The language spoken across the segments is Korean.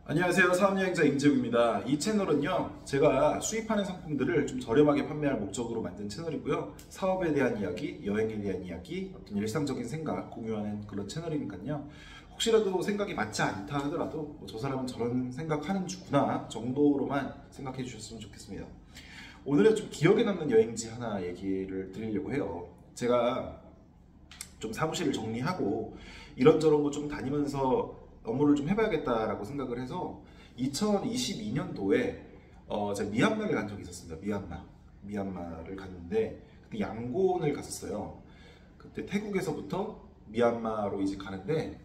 안녕하세요. 사업여행자 임재욱입니다. 이 채널은요, 제가 수입하는 상품들을 좀 저렴하게 판매할 목적으로 만든 채널이고요. 사업에 대한 이야기, 여행에 대한 이야기, 어떤 일상적인 생각 공유하는 그런 채널이니까요. 혹시라도 생각이 맞지 않다 하더라도 저 사람은 저런 생각하는 주구나 정도로만 생각해 주셨으면 좋겠습니다. 오늘은 좀 기억에 남는 여행지 하나 얘기를 드리려고 해요. 제가 좀 사무실을 정리하고 이런저런 거 좀 다니면서 업무를 좀 해봐야겠다라고 생각을 해서 2022년도에 제가 미얀마를 간 적이 있었습니다. 미얀마를 갔는데 그때 양곤을 갔었어요. 그때 태국에서부터 미얀마로 이제 가는데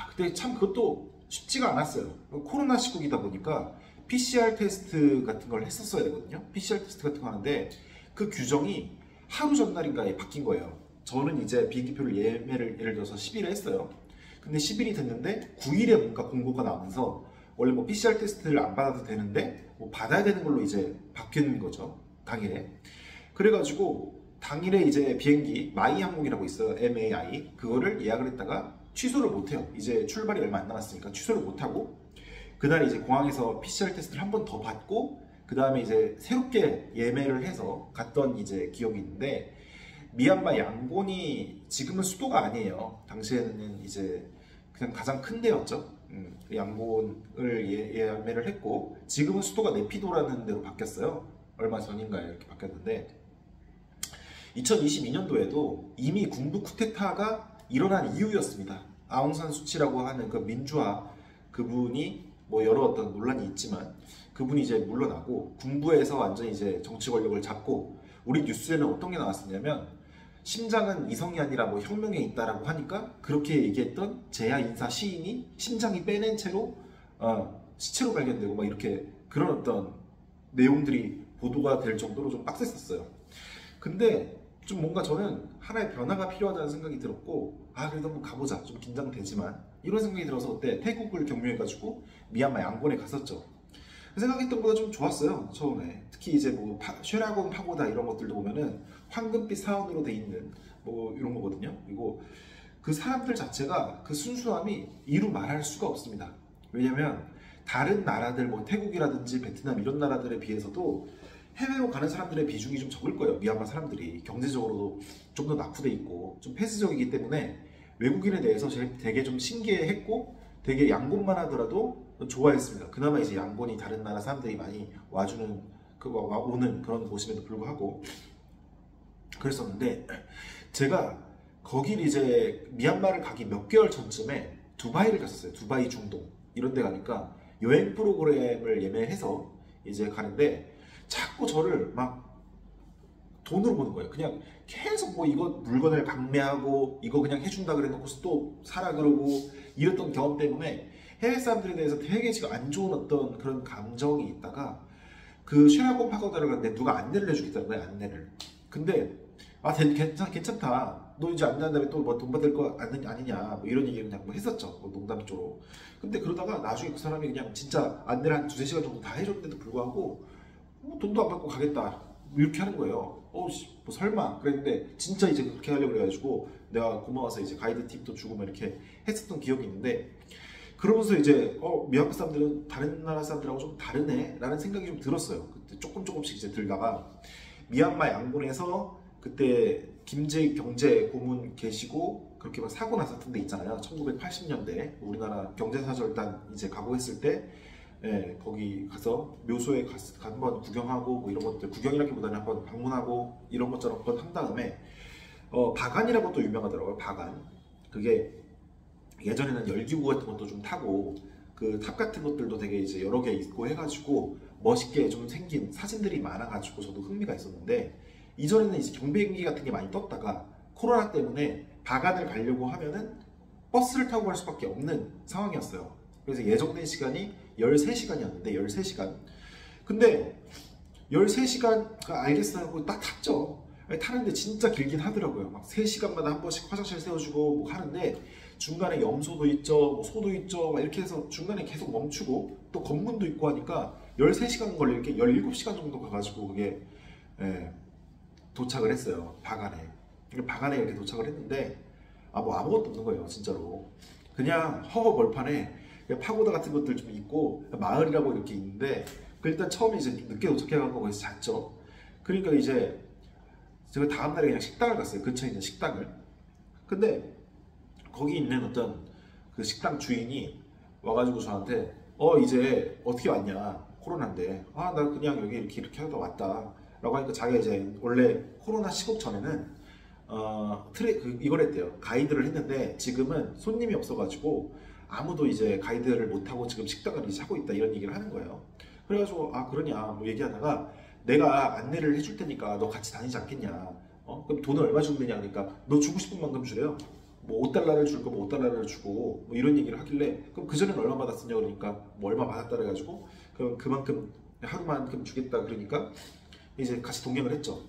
그때 참 그것도 쉽지가 않았어요. 코로나 시국이다 보니까 PCR 테스트 같은 걸 했었어야 되거든요. PCR 테스트 같은 거 하는데 그 규정이 하루 전날인가에 바뀐 거예요. 저는 이제 비행기표를 예매를 예를 들어서 10일에 했어요. 근데 10일이 됐는데 9일에 뭔가 공고가 나오면서 원래 뭐 PCR 테스트를 안 받아도 되는데 뭐 받아야 되는 걸로 이제 바뀐 거죠. 당일에. 그래가지고 당일에 이제 비행기 마이 항공이라고 있어요. MAI. 그거를 예약을 했다가 취소를 못해요. 이제 출발이 얼마 안 남았으니까 취소를 못하고 그날 이제 공항에서 PCR 테스트를 한 번 더 받고 그 다음에 이제 새롭게 예매를 해서 갔던 이제 기억이 있는데 미얀마 양곤이 지금은 수도가 아니에요. 당시에는 이제 그냥 가장 큰 데였죠. 양곤을 예매를 했고 지금은 수도가 네피도라는 데로 바뀌었어요. 얼마 전인가에 이렇게 바뀌었는데 2022년도에도 이미 군부 쿠데타가 일어난 이유였습니다. 아웅산 수치라고 하는 그 민주화 그분이 뭐 여러 어떤 논란이 있지만 그분이 이제 물러나고 군부에서 완전히 이제 정치 권력을 잡고 우리 뉴스에는 어떤 게 나왔었냐면 심장은 이성이 아니라 뭐 혁명에 있다라고 하니까 그렇게 얘기했던 제야 인사 시인이 심장이 빼낸 채로 시체로 발견되고 막 이렇게 그런 어떤 내용들이 보도가 될 정도로 좀 빡셌었어요. 근데 좀 뭔가 저는 하나의 변화가 필요하다는 생각이 들었고 그래도 한번 가보자. 좀 긴장되지만 이런 생각이 들어서 그때 태국을 경유해가지고 미얀마 양곤에 갔었죠. 생각했던 것보다 좀 좋았어요. 처음에 특히 이제 뭐 쉐라곤 파고다 이런 것들도 보면은 황금빛 사원으로 돼 있는 뭐 이런 거거든요. 그리고 그 사람들 자체가 그 순수함이 이루 말할 수가 없습니다. 왜냐면 다른 나라들 뭐 태국이라든지 베트남 이런 나라들에 비해서도 해외로 가는 사람들의 비중이 좀 적을 거예요. 미얀마 사람들이 경제적으로도 좀 더 낙후돼 있고 좀 폐쇄적이기 때문에 외국인에 대해서 되게 좀 신기해했고 되게 양곤만 하더라도 좋아했습니다. 그나마 이제 양곤이 다른 나라 사람들이 많이 와주는 오는 그런 곳임에도 불구하고 그랬었는데 제가 거길 이제 미얀마를 가기 몇 개월 전쯤에 두바이를 갔었어요. 두바이 중동 이런 데 가니까 여행 프로그램을 예매해서 이제 가는데 자꾸 저를 막 돈으로 보는 거예요. 그냥 계속 뭐 이거 물건을 강매하고 이거 그냥 해준다 그래 놓고서 또 사라 그러고 이랬던 경험 때문에 해외 사람들에 대해서 되게 지금 안 좋은 어떤 그런 감정이 있다가 그 쉐라곤 파고다를 갔는데 누가 안내를 해주겠다는 거예요. 안내를. 근데 괜찮다. 너 이제 안내한 다음에 또 뭐 돈 받을 거 아니냐 뭐 이런 얘기를 그냥 뭐 했었죠. 뭐 농담조로. 근데 그러다가 나중에 그 사람이 그냥 진짜 안내를 한 두세 시간 정도 다 해줬는데도 불구하고 돈도 안 받고 가겠다 이렇게 하는 거예요. 뭐 설마 그랬는데 진짜 이제 그렇게 하려고 그래가지고 내가 고마워서 이제 가이드 팁도 주고 막 이렇게 했었던 기억이 있는데 그러면서 이제 미얀마 사람들은 다른 나라 사람들하고 좀 다르네 라는 생각이 좀 들었어요. 그때 조금씩 이제 들다가 미얀마 양곤에서 그때 김재익 경제 고문 계시고 그렇게 막 사고 났었던 데 있잖아요. 1980년대 우리나라 경제사절단 이제 가고 했을 때 거기 가서 묘소에 한번 구경하고 뭐 이런 것들 구경이라기보다는 한번 방문하고 이런 것처럼 한번 한 다음에 바간이라고 또 유명하더라고요. 바간. 그게 예전에는 열기구 같은 것도 좀 타고 그 탑 같은 것들도 되게 이제 여러 개 있고 해가지고 멋있게 좀 생긴 사진들이 많아가지고 저도 흥미가 있었는데 이전에는 이제 경비행기 같은 게 많이 떴다가 코로나 때문에 바간을 가려고 하면은 버스를 타고 갈 수밖에 없는 상황이었어요. 그래서 예정된 시간이 13시간이었는데 13시간 근데 13시간 알겠어 하고 딱 탔죠. 타는데 진짜 길긴 하더라고요. 막 3시간마다 한 번씩 화장실 세워주고 뭐 하는데 중간에 염소도 있죠, 뭐 소도 있죠, 막 이렇게 해서 중간에 계속 멈추고 또 검문도 있고 하니까 13시간 걸릴 게 17시간 정도 가가지고 그게 도착을 했어요. 바간에. 바간에 이렇게 도착을 했는데 뭐 아무것도 없는 거예요. 진짜로. 그냥 허허벌판에 파고다 같은 것들 좀 있고 마을이라고 이렇게 있는데 그 일단 처음에 이제 늦게 도착해가지고 거기서 잤죠. 그러니까 이제 제가 다음날에 그냥 식당을 갔어요. 근처에 있는 식당을. 근데 거기 있는 어떤 그 식당 주인이 와가지고 저한테 이제 어떻게 왔냐, 코로나인데. 나 그냥 여기 이렇게 하다 왔다 라고 하니까 자기가 이제 원래 코로나 시국 전에는 이걸 했대요. 가이드를 했는데 지금은 손님이 없어가지고 아무도 이제 가이드를 못하고 지금 식당을 이제 하고 있다, 이런 얘기를 하는 거예요. 그래가지고 그러냐 뭐 얘기하다가, 내가 안내를 해줄 테니까 너 같이 다니지 않겠냐. 그럼 돈을 얼마 주면 되냐 그러니까, 너 주고 싶은 만큼 주래요. 뭐 5달러를 줄 거면 5달러를 주고 뭐 이런 얘기를 하길래, 그럼 그전에는 얼마 받았었냐 그러니까 뭐 얼마 받았다 그래가지고, 그럼 그만큼 하루만큼 주겠다 그러니까 이제 같이 동행을 했죠.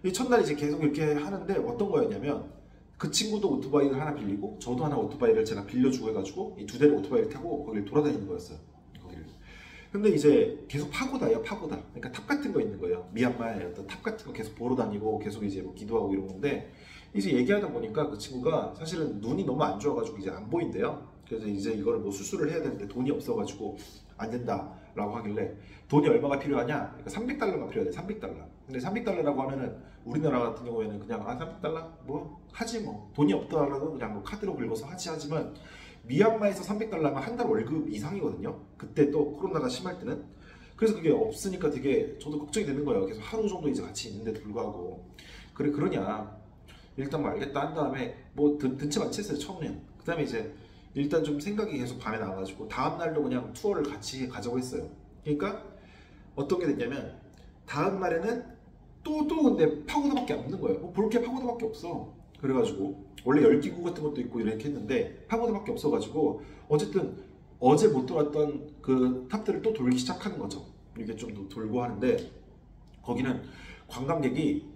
이 첫날 이제 계속 이렇게 하는데 어떤 거였냐면, 그 친구도 오토바이를 하나 빌리고 저도 하나 오토바이를 제가 빌려주고 해가지고 이 두 대를 오토바이를 타고 거기를 돌아다니는 거였어요. 거기를. 근데 이제 계속 파고다예요, 파고다. 그러니까 탑 같은 거 있는 거예요. 미얀마의 어떤 탑 같은 거 계속 보러 다니고 계속 이제 뭐 기도하고 이런 건데, 이제 얘기하다 보니까 그 친구가 사실은 눈이 너무 안 좋아가지고 이제 안 보인대요. 그래서 이제 이거를 뭐 수술을 해야 되는데 돈이 없어가지고 안 된다라고 하길래, 돈이 얼마가 필요하냐? 그러니까 300달러가 필요하대. 300달러. 근데 300달러라고 하면은 우리나라 같은 경우에는 그냥 300달러 뭐 하지 뭐, 돈이 없더라도 그냥 뭐 카드로 긁어서 하지만, 미얀마에서 300달러면 한 달 월급 이상이거든요. 그때 또 코로나가 심할 때는. 그래서 그게 없으니까 되게 저도 걱정이 되는 거예요. 계속 하루 정도 이제 같이 있는데도 불구하고. 그러냐. 일단 뭐 알겠다 한 다음에 뭐 든치 않지 했어요, 처음엔. 그 다음에 이제 일단 좀 생각이 계속 밤에 나와가지고 다음날도 그냥 투어를 같이 가자고 했어요. 그러니까 어떤 게 됐냐면, 다음 날에는 또 근데 파고다밖에 없는 거예요. 뭐 볼 게 파고다밖에 없어. 그래가지고 원래 열기구 같은 것도 있고 이렇게 했는데 파고다밖에 없어가지고, 어쨌든 어제 못 돌았던 그 탑들을 또 돌기 시작하는 거죠. 이렇게 좀 더 돌고 하는데, 거기는 관광객이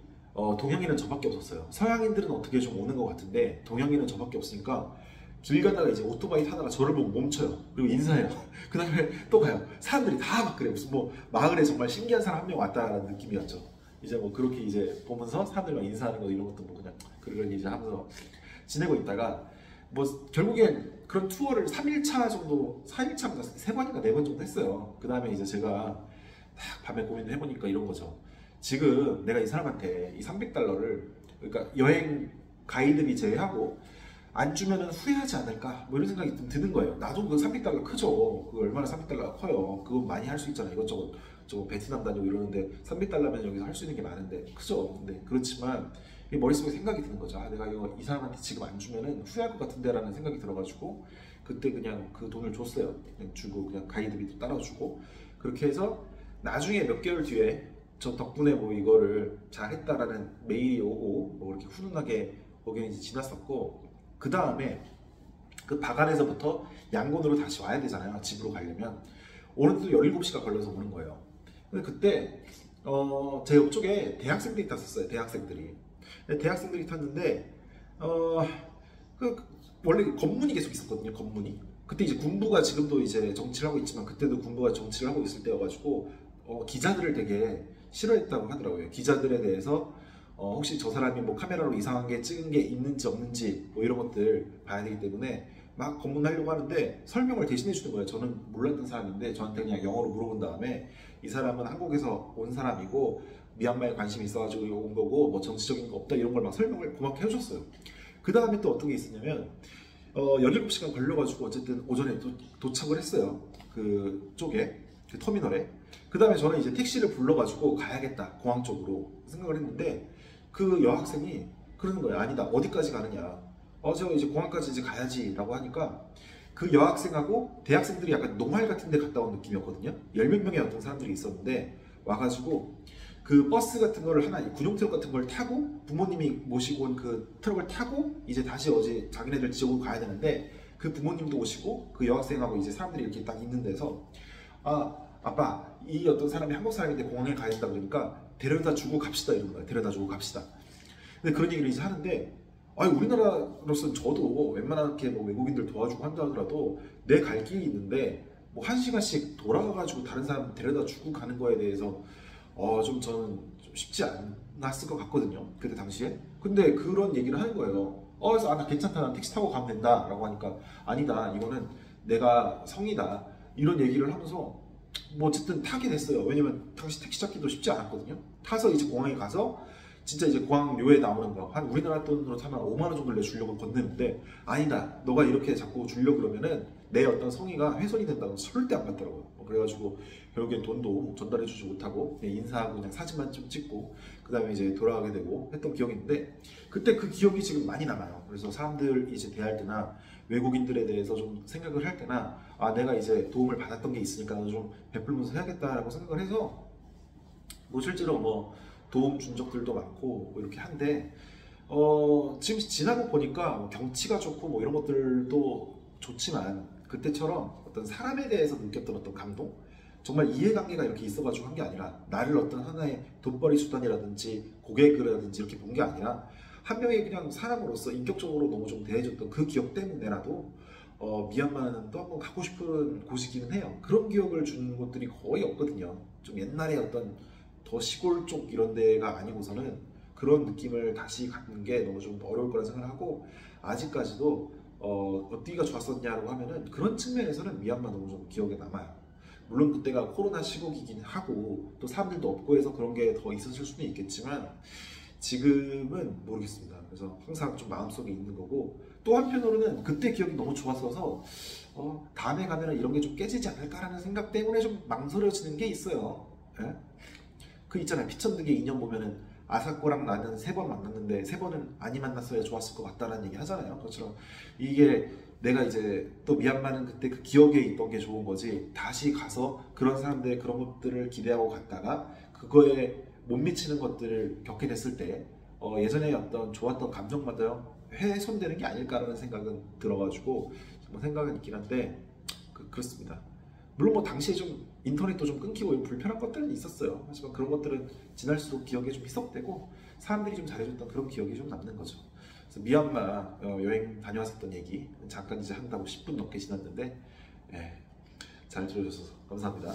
동양인은 저밖에 없었어요. 서양인들은 어떻게 좀 오는 것 같은데 동양인은 저밖에 없으니까, 길 가다가 이제 오토바이 타다가 저를 보고 멈춰요. 그리고 인사해요. 그 다음에 또 가요. 사람들이 다 막 그래. 무슨 뭐 마을에 정말 신기한 사람 한 명 왔다라는 느낌이었죠. 이제 뭐 그렇게 이제 보면서 사람들이 막 인사하는 거 이런 것도 뭐 그냥 그런 이제 하면서 지내고 있다가, 뭐 결국엔 그런 투어를 3일차 정도, 4일차인가 3번인가 4번 정도 했어요. 그 다음에 이제 제가 딱 밤에 고민을 해보니까 이런 거죠. 지금 내가 이 사람한테 이 300달러를, 그러니까 여행 가이드비 제외하고 안 주면은 후회하지 않을까, 뭐 이런 생각이 좀 드는 거예요. 나도 그 300달러 크죠. 그거 얼마나 300달러가 커요. 그거 많이 할 수 있잖아요. 이것저것 저 베트남 다니고 이러는데 300달러면 여기서 할 수 있는 게 많은데, 크죠. 근데 그렇지만 머릿속에 생각이 드는 거죠. 내가 이 사람한테 지금 안 주면은 후회할 것 같은데 라는 생각이 들어가지고, 그때 그냥 그 돈을 줬어요. 그냥 주고 그냥 가이드비도 따라주고. 그렇게 해서 나중에 몇 개월 뒤에 저 덕분에 뭐 이거를 잘했다라는 메일이 오고, 뭐 이렇게 훈훈하게 의견이 지났었고, 그 다음에 그 바간에서부터 양곤으로 다시 와야 되잖아요. 집으로 가려면. 오는데도 17시간 걸려서 오는 거예요. 근데 그때 제 옆쪽에 대학생들이 탔었어요. 대학생들이 탔는데 원래 검문이 계속 있었거든요. 검문이. 그때 이제 군부가 지금도 이제 정치를 하고 있지만, 그때도 군부가 정치를 하고 있을 때여가지고 기자들을 되게 싫어했다고 하더라고요. 기자들에 대해서 혹시 저 사람이 뭐 카메라로 이상한 게 찍은 게 있는지 없는지 뭐 이런 것들 봐야 되기 때문에 막 검문하려고 하는데, 설명을 대신해 주는 거예요. 저는 몰랐던 사람인데 저한테 그냥 영어로 물어본 다음에, 이 사람은 한국에서 온 사람이고 미얀마에 관심이 있어가지고 온 거고 뭐 정치적인 거 없다, 이런 걸 막 설명을 고맙게 해줬어요. 그 다음에 또 어떤 게 있었냐면, 17시간 걸려가지고 어쨌든 오전에 도착을 했어요. 그 쪽에, 그 터미널에. 그 다음에 저는 이제 택시를 불러가지고 가야겠다, 공항 쪽으로 생각을 했는데, 그 여학생이 그러는 거예요. 아니다, 어디까지 가느냐. 저 이제 공항까지 이제 가야지 라고 하니까, 그 여학생하고 대학생들이 약간 농활 같은 데 갔다 온 느낌이었거든요. 10몇 명의 어떤 사람들이 있었는데, 와가지고 그 버스 같은 거를 하나, 군용 트럭 같은 걸 타고, 부모님이 모시고 온 그 트럭을 타고 이제 다시 어제 자기네들 지역으로 가야 되는데, 그 부모님도 오시고 그 여학생하고 이제 사람들이 이렇게 딱 있는 데서, 아빠, 이 어떤 사람이 한국 사람인데 공항에 가야 된다 그러니까 데려다 주고 갑시다, 이런 거예요. 데려다 주고 갑시다. 근데 그런 얘기를 이제 하는데, 우리나라로서는 저도 웬만하게 뭐 외국인들 도와주고 한다 하더라도 내 갈 길이 있는데 뭐 1시간씩 돌아가가지고 다른 사람 데려다 주고 가는 거에 대해서 저는 좀 쉽지 않았을 것 같거든요. 그때 당시에. 근데 그런 얘기를 하는 거예요. 그래서 나 괜찮다, 난 택시 타고 가면 된다 라고 하니까, 아니다, 이거는 내가 성이다 이런 얘기를 하면서 뭐 어쨌든 타게 됐어요. 왜냐면 당시 택시 잡기도 쉽지 않았거든요. 타서 이제 공항에 가서 진짜 이제 공항료에 나오는 거 한 우리나라 돈으로 타면 5만 원 정도 내주려고 건네는데 아니다. 너가 이렇게 자꾸 주려고 그러면은 내 어떤 성의가 훼손이 된다고 절대 안 받더라고요. 그래가지고 결국엔 돈도 전달해주지 못하고 그냥 인사하고 그냥 사진만 좀 찍고 그 다음에 이제 돌아가게 되고 했던 기억이 있는데 그때 그 기억이 지금 많이 남아요. 그래서 사람들 이제 대할 때나 외국인들에 대해서 좀 생각을 할 때나 아 내가 이제 도움을 받았던 게 있으니까 좀 베풀면서 해야겠다라고 생각을 해서 뭐 실제로 뭐 도움 준 적들도 많고 뭐 이렇게 한데 지금 지나고 보니까 뭐 경치가 좋고 뭐 이런 것들도 좋지만 그때처럼 어떤 사람에 대해서 느꼈던 어떤 감동 정말 이해관계가 이렇게 있어가지고 한 게 아니라 나를 어떤 하나의 돈벌이 수단이라든지 고객이라든지 이렇게 본 게 아니라 한 명의 그냥 사람으로서 인격적으로 너무 좀 대해줬던 그 기억 때문에라도 미얀마는 또 한번 가고 싶은 곳이기는 해요. 그런 기억을 주는 곳들이 거의 없거든요. 좀 옛날에 어떤 더 시골 쪽 이런 데가 아니고서는 그런 느낌을 다시 갖는 게 너무 좀 어려울 거라 생각을 하고 아직까지도 어디가 좋았었냐고 하면은 그런 측면에서는 미얀마 너무 좀 기억에 남아요. 물론 그때가 코로나 시국이긴 하고 또 사람들도 없고 해서 그런 게 더 있었을 수는 있겠지만 지금은 모르겠습니다. 그래서 항상 좀 마음속에 있는 거고 또 한편으로는 그때 기억이 너무 좋았어서 다음에 가면은 이런 게 좀 깨지지 않을까라는 생각 때문에 좀 망설여지는 게 있어요. 예? 그 있잖아요. 피천득의 인연 보면은 아사코랑 나는 3번 만났는데 3번은 아니 만났어야 좋았을 것 같다라는 얘기 하잖아요. 그것처럼 이게 내가 이제 또 미얀마는 그때 그 기억에 있던 게 좋은 거지 다시 가서 그런 사람들의 그런 것들을 기대하고 갔다가 그거에 못 미치는 것들을 겪게 됐을 때 예전에 어떤 좋았던 감정마저 훼손되는 게 아닐까라는 생각은 들어가지고 뭐 생각은 있긴 한데 그렇습니다. 물론 뭐 당시에 좀 인터넷도 좀 끊기고 불편한 것들은 있었어요. 하지만 그런 것들은 지날수록 기억에 좀 희석되고 사람들이 좀 잘해줬던 그런 기억이 좀 남는 거죠. 그래서 미얀마 여행 다녀왔었던 얘기 잠깐 이제 한다고 10분 넘게 지났는데 잘 들어주셔서 감사합니다.